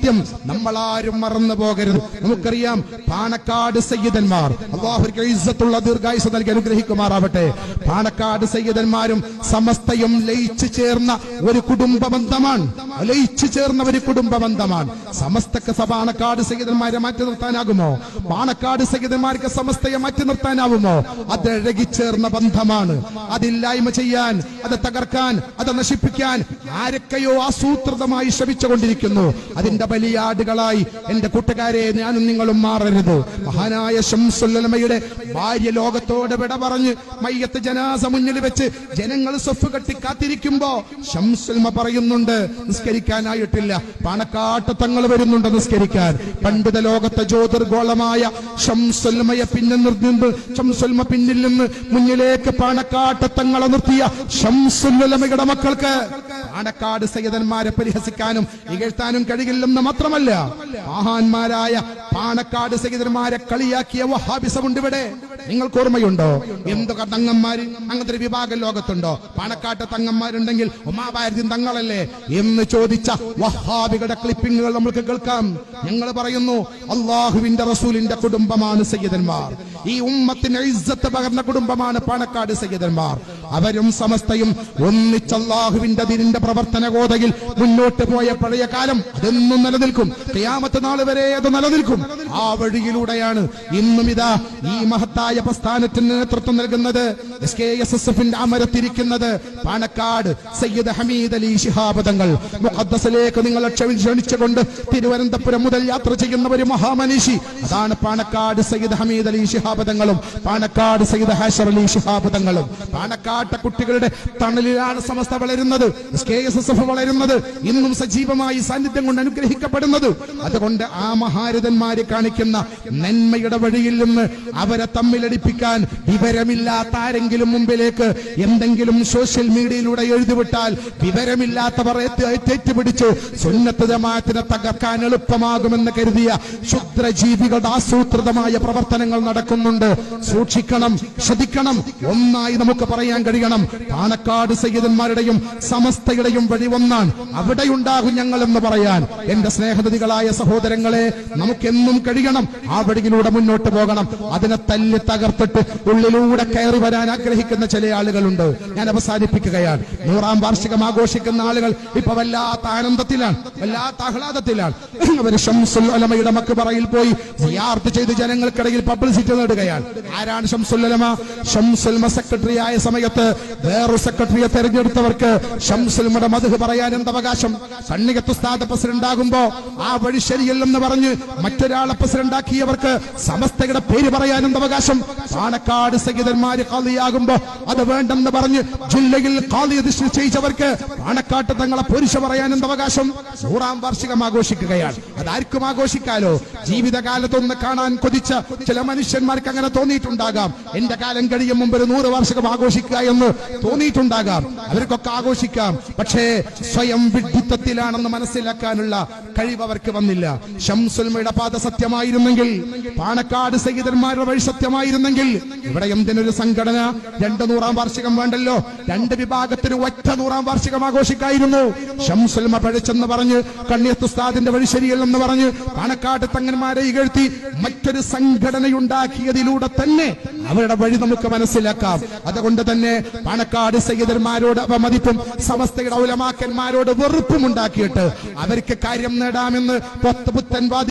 സത്യം നമ്മളാരും മറന്നു പോകരുത്. നമുക്കറിയാം പാണക്കാട് സയ്യിദന്മാർ, അല്ലാഹു ഇസ്സത്തുള്ള ദീർഘായുസ്സ് നൽകി അനുഗ്രഹിക്കുമാറാവട്ടെ. പാണക്കാട് സയ്യിദന്മാരും സമസ്തയും ലയിച്ചു ചേർന്ന ഒരു കുടുംബ ബന്ധമാണ്. ലയിച്ചു ചേർന്ന ഒരു കുടുംബ ബന്ധമാണ്. സമസ്തക്ക് പാണക്കാട് സയ്യിദന്മാരെ മാറ്റി നിർത്താനാകുമോ? പാണക്കാട് സയ്യിദന്മാർക്ക് സമസ്തയെ മാറ്റി നിർത്താനാവുമോ? അത് ഇഴകിച്ചേർന്ന ബന്ധമാണ്. അതില്ലായ്മ ചെയ്യാൻ, അത് തകർക്കാൻ, അത് നശിപ്പിക്കാൻ ആരൊക്കെയോ ആസൂത്രിതമായി ശ്രമിച്ചുകൊണ്ടിരിക്കുന്നു. അതിന്റെ ബലിയാടുകളായി എന്റെ കൂട്ടുകാരെ ഞാനും നിങ്ങളും മാറരുത്. മഹാനായ ശംസുൽ ഉലമയുടെ ഭാര്യ ലോകത്തോട് വിട പറഞ്ഞ് മയ്യത്ത് ജനാസ മുന്നിൽ വെച്ച് ജനങ്ങൾ സഫ് കെട്ടി കാത്തിരിക്കുമ്പോ ശംസുൽ ഉലമ പറയുന്നുണ്ട്, നിസ്കരിക്കാനായിട്ടില്ല, പാണക്കാട്ട് തങ്ങൾ വരുന്നുണ്ട് നിസ്കരിക്കാൻ. പണ്ഡിത ലോകത്തെ ജ്യോതിർഗോളമായ ശംസുൽ ഉലമയെ ശംസുൽ ഉലമ പിന്നിൽ നിന്ന് മുന്നിലേക്ക് പാണക്കാട്ട് തങ്ങളെ നിർത്തിയ ശംസുൽ ഉലമയുടെ മക്കൾക്ക് പാണക്കാട് സയ്യിദന്മാരെ പരിഹസിക്കാനും ഇകഴ്ത്താനും കഴിയില്ലെന്ന് മാത്രമല്ല, മഹാന്മാരായ പാണക്കാട് സയ്യിദന്മാരെ കളിയാക്കിയ വഹാബിസമുണ്ട് ഇവിടെ. നിങ്ങൾക്ക് ഓർമ്മയുണ്ടോ? എന്തൊക്കെ തങ്ങന്മാര്, അങ്ങനത്തെ ഒരു വിഭാഗം ലോകത്തുണ്ടോ? പാണക്കാട്ട് തങ്ങന്മാരുണ്ടെങ്കിൽ ഉമാഭാരതി തങ്ങളല്ലേ എന്ന് ചോദിച്ച വഹാബികളുടെ ക്ലിപ്പിങ്ങുകൾ നമ്മൾക്ക് കേൾക്കാം. ഞങ്ങൾ പറയുന്നു, അള്ളാഹുവിന്റെ റസൂലിന്റെ കുടുംബമാണ് സയ്യിദന്മാർ. ഈ ഉമ്മത്തിന് ഇസ്സത്ത് പകർന്ന കുടുംബമാണ് പാണക്കാട് സയ്യിദന്മാർ. അവരും സമസ്തയും ഒന്നിച്ച് അള്ളാഹുവിന്റെ ദീനിന്റെ പ്രവർത്തന ഗോതയിൽ മുന്നോട്ട് പോയ പഴയ കാലം അതെന്നും നിലനിൽക്കും. ഖിയാമത്ത് നാൾ വരെ അത് നിലനിൽക്കും. ആ വഴിയിലൂടെയാണ് ഇന്നും ഇതാ ഈ മഹത്തായ പ്രസ്ഥാനത്തിന് നേതൃത്വം നൽകുന്നത്, SKSSFന്റെ അമരത്തിരിക്കുന്നത് പാണക്കാട് സയ്യിദ് ഹമീദ് അലി ശിഹാബ് തങ്ങൾ. മുഖദ്ദസിലേക്ക് നിങ്ങളെ ക്ഷണിച്ചുകൊണ്ട് തിരുവനന്തപുരം മുതൽ യാത്ര ചെയ്യുന്ന ഒരു മഹാമനീഷി, അതാണ് പാണക്കാട് സയ്യിദ് ഹമീദ് അലി ശിഹാബ് തങ്ങളും പാണക്കാട് സയ്യിദ് ഹാശർ അലി ശിഹാബ് തങ്ങളും. പാണക്കാട്ടെ കുട്ടികളുടെ തണലിലാണ് സമസ്ത വളരുന്നത്, SKSSF വളരുന്നത്, ഇന്നും സജീവമായി സാന്നിധ്യം കൊണ്ട് അനുഗ്രഹിക്കപ്പെടുന്നത്. അതുകൊണ്ട് ആ മഹാരഥന്മാരെ കാണിക്കുന്ന നന്മയുടെ വഴിയിൽ നിന്ന് അവരെ തമ്മിലടിപ്പിക്കാൻ വിവരമില്ലാത്ത ആരെങ്കിലും മുമ്പിലേക്ക് എന്തെങ്കിലും സോഷ്യൽ മീഡിയയിലൂടെ എഴുതിവിട്ടാൽ വിവരമില്ലാത്തവർ ഏറ്റുപിടിച്ച് സുന്നത്ത് ജമാഅത്തിനെ തകർക്കാൻ എളുപ്പമാകുമെന്ന് കരുതിയ ക്ഷുദ്രജീവികളുടെ ആസൂത്രിതമായ പ്രവർത്തനങ്ങൾ നടക്കുന്നുണ്ട്. സൂക്ഷിക്കണം, ശ്രദ്ധിക്കണം. ഒന്നായി നമുക്ക് പറയാൻ കഴിയണം, പാണക്കാട് സയ്യിദന്മാരുടെയും സമസ്തയുടെയും വഴി ഒന്നാണ്. അവിടെയുണ്ടാകും ഞങ്ങൾ എന്ന് പറയാൻ എന്റെ സ്നേഹനിധികളായ സഹോദരങ്ങളെ നമുക്കെന്നും കഴിയണം. ആ വഴിയിലൂടെ മുന്നോട്ട് പോകണം. അതിനെ തല്ലി തകർത്തിട്ട് ഉള്ളിലൂടെ കയറി വരാൻ ആഗ്രഹിക്കുന്ന ചില ആളുകളുണ്ട്. ഞാൻ അവസാനിപ്പിക്കുകയാണ്. 100ാം വാർഷികം ആഘോഷിക്കുന്ന ആളുകൾ ഇപ്പൊ വല്ലാത്ത ആനന്ദത്തിലാണ്, വല്ലാത്ത ആഹ്ലാദത്തിലാണ്. അവർ ശംസുൽ ഉലമയുടെ മക്ബറയിൽ പോയി സിയാറത്ത് ചെയ്ത് ജനങ്ങൾക്കിടയിൽ പബ്ലിസിറ്റി നേടുകയാണ്. ആരാണ് ശംസുൽ ഉലമ? ശംസുൽ ഉലമ സെക്രട്ടറി ആയ സമയത്ത് വേറൊരു സെക്രട്ടറിയെ തെരഞ്ഞെടുത്തവർക്ക് ശംസുൽ ഉലമയുടെ മദ്ഹ് പറയാൻ എന്തവകാശം? സണ്ണികത്ത് ഉസ്താദ് പ്രസിഡന്റ് ആകുമ്പോ ആ വഴി ശരിയല്ലെന്ന് പറഞ്ഞ് മറ്റൊരാളെ പ്രസിഡന്റ് ആക്കിയവർക്ക് സമസ്തയുടെ പേര് പറയാൻ എന്തവകാശം? പാണക്കാട് സയ്യിദന്മാര് ഖാദിയാകുമ്പോ അത് വേണ്ടെന്ന് പറഞ്ഞ് ജില്ലയിൽ ഖാദി നിശ്ചയിച്ചവർക്ക് പാണക്കാട്ട് തങ്ങളെ പുരുഷ പറയാൻ എന്തവകാശം? 100ാം വാർഷികം ആഘോഷിക്കുകയാണ്. അതാർക്കും ആഘോഷിക്കാലോ. ജീവിതകാലത്തൊന്ന് കാണാൻ കൊതിച്ച ചില മനുഷ്യന്മാർക്ക് അങ്ങനെ തോന്നിയിട്ടുണ്ടാകാം. എന്റെ കാലം കഴിയും മുമ്പ് ഒരു 100 വാർഷികം ആഘോഷിക്കുക എന്ന് തോന്നിയിട്ടുണ്ടാകാം. അവർക്കൊക്കെ ആഘോഷിക്കാം. പക്ഷേ സ്വയം വിഡ്ഢിത്തത്തിലാണെന്ന് മനസ്സിലാക്കാനുള്ള കഴിവ് അവർക്ക് വന്നില്ല. ശംസുൽ ഉലമയുടെ പാത സത്യമായിരുന്നെങ്കിൽ, പാണക്കാട് സയ്യിദന്മാരുടെ വഴി സത്യമായിരുന്നെങ്കിൽ ഇവിടെ എന്തിനൊരു സംഘടന? 100ാം വാർഷികം വേണ്ടല്ലോ. 2 വിഭാഗത്തിന് ഒറ്റ 100ാം വാർഷികം ആഘോഷിക്കായിരുന്നു. ശംസുൽ ഉലമ പഴിച്ചെന്ന് പറഞ്ഞ്, കണ്ണിയത്ത് ഉസ്താദിന്റെ വഴി ശരിയല്ലെന്ന് പറഞ്ഞ് പാണക്കാട് തങ്ങന്മാരെ ഇകഴ്ത്തി മറ്റൊരു സംഘടനയുണ്ടാക്കിയതിലൂടെ തന്നെ അവരുടെ വഴി നമുക്ക് മനസ്സിലാക്കാം. അതുകൊണ്ട് തന്നെ പാണക്കാട് സയ്യിദന്മാരോട് അപമതിപ്പും സമസ്തയുടെ ഉലമാക്കന്മാരോട് വെറുപ്പും ഉണ്ടാക്കിയിട്ട് അവർക്ക് കാര്യം നേടാമെന്ന് പുത്തൻവാദി